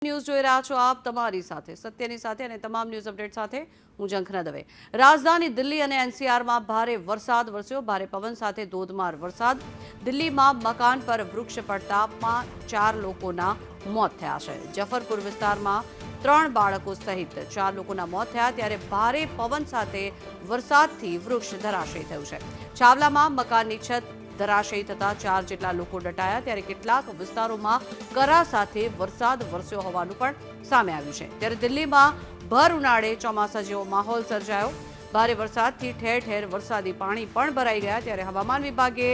News જોઈ રહ્યા છો આપ તમારી સાથે સત્યની સાથે અને તમામ ન્યૂઝ અપડેટ સાથે હું ઝંખના દવે। રાજધાની દિલ્હી અને એનસીઆરમાં ભારે વરસાદ વરસ્યો। ભારે પવન સાથે ધોધમાર વરસાદ। દિલ્હીમાં મકાન પર વૃક્ષ પડતા 4 લોકોના મોત થયા છે। જફરપુર વિસ્તારમાં 3 બાળકો સહિત 4 લોકોના મોત થયા ત્યારે ભારે પવન સાથે વરસાદથી વૃક્ષ ધરાશયી થયું છે। છાવલામાં મકાનની છત ધરાશયી થતા 4 જેટલા લોકો દટાયા ત્યારે કેટલાક વિસ્તારોમાં કરા સાથે વરસાદ વરસ્યો હોવાનું પણ સામે આવ્યું છે। ત્યારે દિલ્હીમાં ભર ઉનાળે ચોમાસા જેવો માહોલ સર્જાયો। ભારે વરસાદથી ઠેર ઠેર વરસાદી પાણી પણ ભરાઈ ગયા ત્યારે હવામાન વિભાગે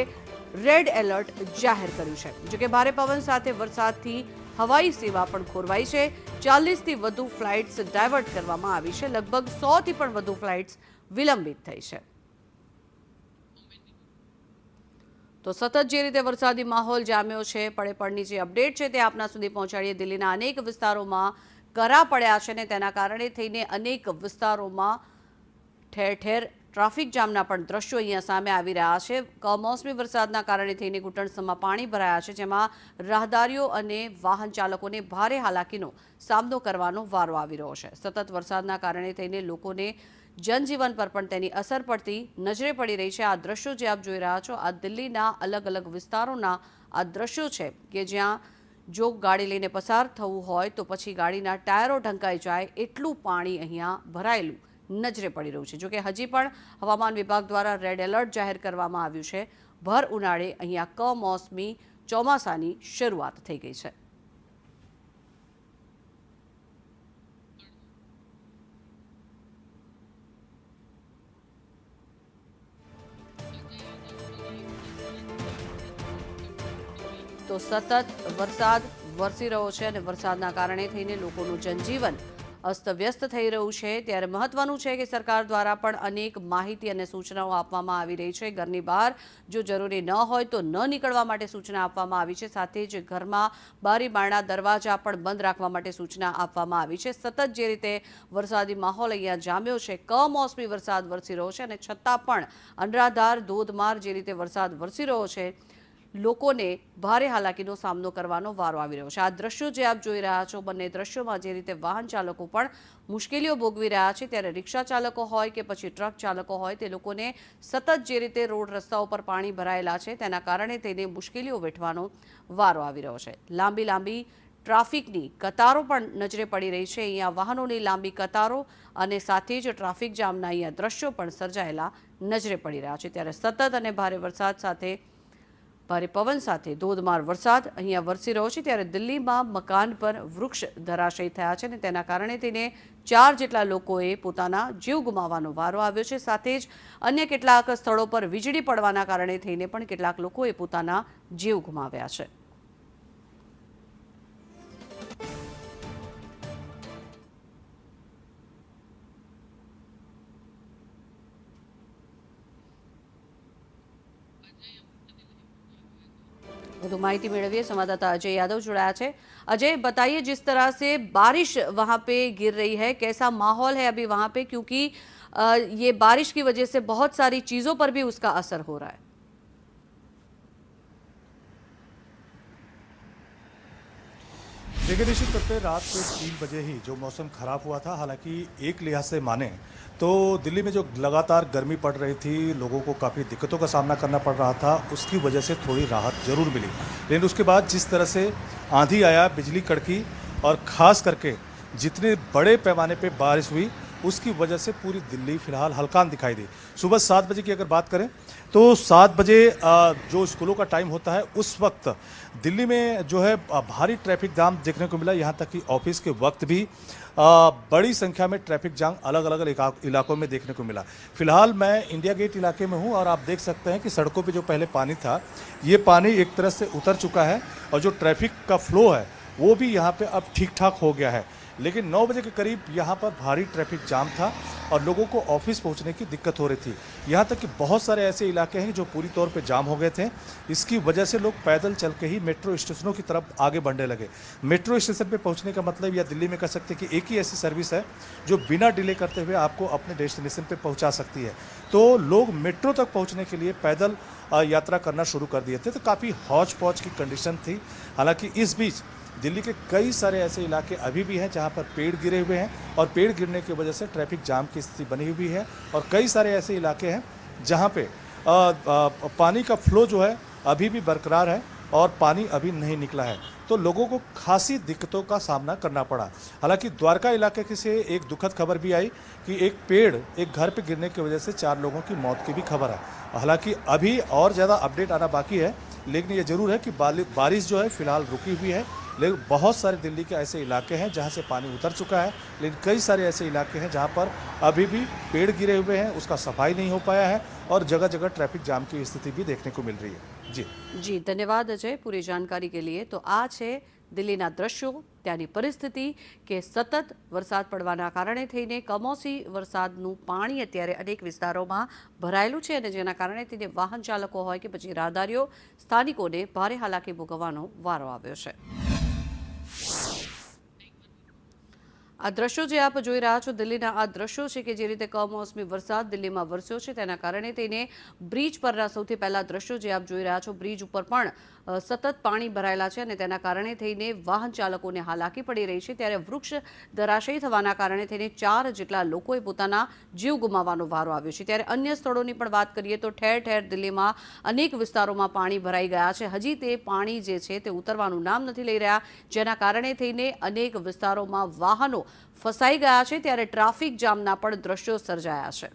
રેડ એલર્ટ જાહેર કર્યું છે। જોકે ભારે પવન સાથે વરસાદથી હવાઈ સેવા પણ ખોરવાઈ છે। 40થી વધુ ફ્લાઇટ્સ ડાયવર્ટ કરવામાં આવી છે। લગભગ 100થી પણ વધુ ફ્લાઇટ્સ વિલંબિત થઈ છે। તો સતત જે રીતે વરસાદી માહોલ જામ્યો છે, પડે જે અપડેટ છે તે આપના સુધી પહોંચાડીએ। દિલ્હીના અનેક વિસ્તારોમાં કરા પડ્યા છે અને તેના કારણે થઈને અનેક વિસ્તારોમાં ઠેર ઠેર ટ્રાફિક જામના પણ દ્રશ્યો અહીંયા સામે આવી રહ્યા છે। કમોસમી વરસાદના કારણે થઈને ઘૂંટણસમાં પાણી ભરાયા છે, જેમાં રાહદારીઓ અને વાહન ચાલકોને ભારે હાલાકીનો સામનો કરવાનો વારો આવી રહ્યો છે। સતત વરસાદના કારણે થઈને લોકોને જનજીવન પર પણ તેની અસર પડતી નજરે પડી રહી છે। આ દ્રશ્યો જે આપ જોઈ રહ્યા છો આ દિલ્હીના અલગ અલગ વિસ્તારોના આ દ્રશ્યો છે કે જ્યાં જો ગાડી લઈને પસાર થવું હોય તો પછી ગાડીના ટાયરો ઢંકાઈ જાય એટલું પાણી અહીંયા ભરાયેલું નજરે પડી રહ્યું છે। જોકે હજી પણ હવામાન વિભાગ દ્વારા રેડ એલર્ટ જાહેર કરવામાં આવ્યું છે। ભર ઉનાળે અહીંયા કમોસમી ચોમાસાની શરૂઆત થઈ ગઈ છે। તો સતત વરસાદ વરસી રહ્યો છે અને વરસાદના કારણે થઈને લોકોનું જનજીવન અસ્તવ્યસ્ત થઈ રહ્યું છે। ત્યારે મહત્વનું છે કે સરકાર દ્વારા પણ અનેક માહિતી અને સૂચનાઓ આપવામાં આવી રહી છે। ઘરની બહાર જો જરૂરી ન હોય તો ન નીકળવા માટે સૂચના આપવામાં આવી છે। સાથે જ ઘરમાં બારી બારણા દરવાજા પણ બંધ રાખવા માટે સૂચના આપવામાં આવી છે। સતત જે રીતે વરસાદી માહોલ અહીંયા જામ્યો છે, કમોસમી વરસાદ વરસી રહ્યો છે અને છતાં પણ અનરાધાર ધોધમાર જે રીતે વરસાદ વરસી રહ્યો છે, લોકોને ભારે હાલાકીનો સામનો કરવાનો વારો આવી રહ્યો છે। આ દ્રશ્યો જે આપ જોઈ રહ્યા છો, બંને દ્રશ્યોમાં જે રીતે વાહન ચાલકો પણ મુશ્કેલીઓ ભોગવી રહ્યા છે, ત્યારે રિક્ષા ચાલકો હોય કે પછી ટ્રક ચાલકો હોય તે લોકોને સતત જે રીતે રોડ રસ્તાઓ પર પાણી ભરાયેલા છે તેના કારણે તેને મુશ્કેલીઓ વેઠવાનો વારો આવી રહ્યો છે। લાંબી ટ્રાફિકની કતારો પણ નજરે પડી રહી છે। અહીંયા વાહનોની લાંબી કતારો અને સાથે જ ટ્રાફિક જામના અહીંયા દ્રશ્યો પણ સર્જાયેલા નજરે પડી રહ્યા છે। ત્યારે સતત અને ભારે વરસાદ સાથે ભારે પવન સાથે ધોધમાર વરસાદ અહીંયા વરસી રહ્યો છે। ત્યારે દિલ્હીમાં મકાન પર વૃક્ષ ધરાશયી થયા છે અને તેના કારણે તેને 4 જેટલા લોકોએ પોતાના જીવ ગુમાવવાનો વારો આવ્યો છે। સાથે જ અન્ય કેટલાક સ્થળો પર વીજળી પડવાના કારણે થઈને પણ કેટલાક લોકોએ પોતાના જીવ ગુમાવ્યા છે। વધુ माहिती मेळवीए, संवाददाता अजय यादव जुड़ाया है। अजय, बताइए जिस तरह से बारिश वहां पे गिर रही है, कैसा माहौल है अभी वहां पे, क्योंकि ये बारिश की वजह से बहुत सारी चीजों पर भी उसका असर हो रहा है। देखिए, निश्चित तौर पर रात को 3 बजे ही जो मौसम खराब हुआ था, हालांकि एक लिहाज से माने तो दिल्ली में जो लगातार गर्मी पड़ रही थी, लोगों को काफ़ी दिक्कतों का सामना करना पड़ रहा था, उसकी वजह से थोड़ी राहत जरूर मिली। लेकिन उसके बाद जिस तरह से आंधी आया, बिजली कड़की और ख़ास करके जितने बड़े पैमाने पे बारिश हुई, उसकी वजह से पूरी दिल्ली फिलहाल हल्कान दिखाई दी। सुबह 7 बजे की अगर बात करें तो 7 बजे जो स्कूलों का टाइम होता है उस वक्त दिल्ली में जो है भारी ट्रैफिक जाम देखने को मिला। यहाँ तक कि ऑफिस के वक्त भी बड़ी संख्या में ट्रैफिक जाम अलग अलग इलाकों में देखने को मिला। फिलहाल मैं इंडिया गेट इलाके में हूँ और आप देख सकते हैं कि सड़कों पे जो पहले पानी था, ये पानी एक तरह से उतर चुका है और जो ट्रैफिक का फ्लो है वो भी यहाँ पे अब ठीक ठाक हो गया है। लेकिन 9 बजे के करीब यहाँ पर भारी ट्रैफिक जाम था और लोगों को ऑफिस पहुँचने की दिक्कत हो रही थी। यहाँ तक कि बहुत सारे ऐसे इलाके हैं जो पूरी तौर पे जाम हो गए थे। इसकी वजह से लोग पैदल चल के ही मेट्रो स्टेशनों की तरफ आगे बढ़ने लगे। मेट्रो स्टेशन पे पहुँचने का मतलब, या दिल्ली में कह सकते हैं कि एक ही ऐसी सर्विस है जो बिना डिले करते हुए आपको अपने डेस्टिनेशन पे पहुँचा सकती है। तो लोग मेट्रो तक पहुँचने के लिए पैदल यात्रा करना शुरू कर दिए थे। तो काफ़ी हौच पौच की कंडीशन थी। हालांकि इस बीच दिल्ली के कई सारे ऐसे इलाके अभी भी हैं जहां पर पेड़ गिरे हुए हैं और पेड़ गिरने की वजह से ट्रैफिक जाम की स्थिति बनी हुई है और कई सारे ऐसे इलाके हैं जहां पे पानी का फ्लो जो है अभी भी बरकरार है और पानी अभी नहीं निकला है, तो लोगों को खासी दिक्कतों का सामना करना पड़ा। हालांकि द्वारका इलाके की से एक दुखद खबर भी आई कि एक पेड़ एक घर पे गिरने की वजह से 4 लोगों की मौत की भी खबर है। हालांकि अभी और ज़्यादा अपडेट आना बाकी है, लेकिन ये ज़रूर है कि बारिश जो है फिलहाल रुकी हुई है। लेकिन बहुत सारे दिल्ली के ऐसे इलाके हैं जहाँ से पानी उतर चुका है, लेकिन कई सारे ऐसे इलाके हैं जहाँ पर अभी भी पेड़ गिरे हुए हैं, उसका सफाई नहीं हो पाया है और जगह जगह ट्रैफिक जाम की स्थिति भी देखने को मिल रही है। जी धन्यवाद अजय पूरी जानकारी के लिए। तो આ છે દિલ્હીના દ્રશ્યો, ત્યાંની પરિસ્થિતિ કે સતત વરસાદ પડવાના કારણે થઈને કમોસમી વરસાદનું પાણી અત્યારે અનેક વિસ્તારોમાં ભરાયેલું છે અને જેના કારણે થઈને વાહન ચાલકો હોય કે પછી રાહદારીઓ સ્થાનિકોને ભારે હાલાકી ભોગવવાનો વારો આવ્યો છે। આ દ્રશ્યો જે આપ જોઈ રહ્યા છો દિલ્હીના આ દ્રશ્યો છે કે જે રીતે કમોસમી વરસાદ દિલ્હીમાં વરસ્યો છે તેના કારણે તેને બ્રિજ પરના સૌથી પહેલા દ્રશ્યો જે આપ જોઈ રહ્યા છો બ્રિજ ઉપર પણ સતત પાણી ભરાયેલા છે અને તેના કારણે થઈને વાહન ચાલકોને હાલાકી પડી રહી છે। ત્યારે વૃક્ષ ધરાશયી થવાના કારણે થઈને 4 જેટલા લોકોએ પોતાના જીવ ગુમાવવાનો વારો આવ્યો છે। ત્યારે અન્ય સ્થળોની પણ વાત કરીએ તો ઠેર ઠેર દિલ્હીમાં અનેક વિસ્તારોમાં પાણી ભરાઈ ગયા છે। હજી તે પાણી જે છે તે ઉતરવાનું નામ નથી લઈ રહ્યા, જેના કારણે થઈને અનેક વિસ્તારોમાં વાહનો ફસાઈ ગયા છે। ત્યારે ટ્રાફિક જામના પણ દ્રશ્યો સર્જાયા છે।